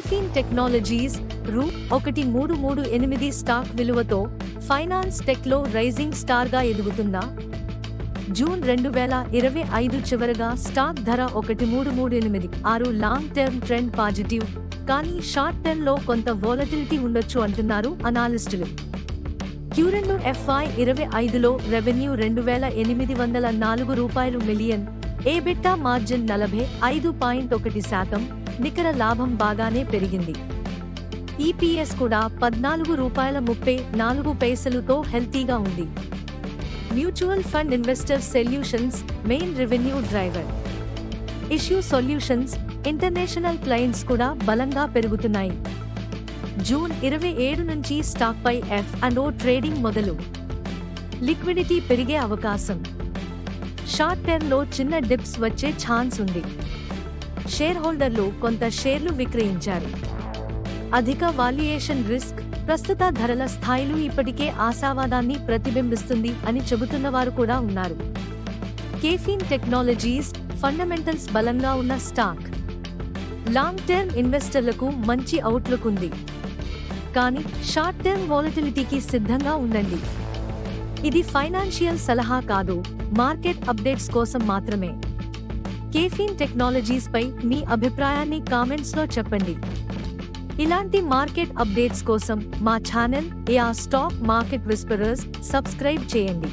Caffeine technologies రూ. 1338 stock విలువతో finance టెక్లో rising స్టార్గా ఎదుగుతుందా? జూన్ 2025 చివరగా స్టాక్ ధర 1338 లాంగ్ టర్మ్ ట్రెండ్ పాజిటివ్, కానీ షార్ట్ టర్మ్ లో కొంత వోలటిలిటీ ఉండొచ్చు అంటున్నారు అనాలిస్టులు. Q2 FY25లో రెవెన్యూ ₹2,804 మిలియన్, EBITDA మార్జిన్ 45.1%, నికర లాభం బాగానే పెరిగింది. EPS కూడా ₹14.34తో హెల్తీగా ఉంది. Mutual fund investor solutions main revenue driver. Issue solutions international clients కూడా బలంగా పెరుగుతున్నాయి. జూన్ 27 నుంచి స్టాక్ పై F&O ట్రేడింగ్ మొదలు. లిక్విడిటీ పెరిగే అవకాశం. షార్ట్ టర్మ్ లో చిన్న డిప్స్ వచ్చే ఛాన్స్ ఉంది. షేర్ హోల్డర్లు కొంత షేర్లు విక్రయించారు. అధిక వాల్యుయేషన్ రిస్క్. ప్రస్తుత ధరల స్థాయిలు ఇప్పటికే ఆశావాదాన్ని ప్రతిబింబిస్తుంది అని చెబుతున్నవారు కూడా ఉన్నారు. కేఫిన్ టెక్నాలజీస్ ఫండమెంటల్స్ బలంగా ఉన్న స్టాక్. లాంగ్ టర్మ్ ఇన్వెస్టర్లకు మంచి అవుట్లుక్ ఉంది, కానీ షార్ట్ టర్మ్ వోలటిలిటీకి సిద్ధంగా ఉండండి. ఇది ఫైనాన్షియల్ సలహా కాదు, మార్కెట్ అప్డేట్స్ కోసం మాత్రమే. కేఫిన్ టెక్నాలజీస్ పై మీ అభిప్రాయాన్ని కామెంట్స్ లో చెప్పండి. ఇలాంటి మార్కెట్ అప్డేట్స్ కోసం మా channel stock market whisperers subscribe చేయండి.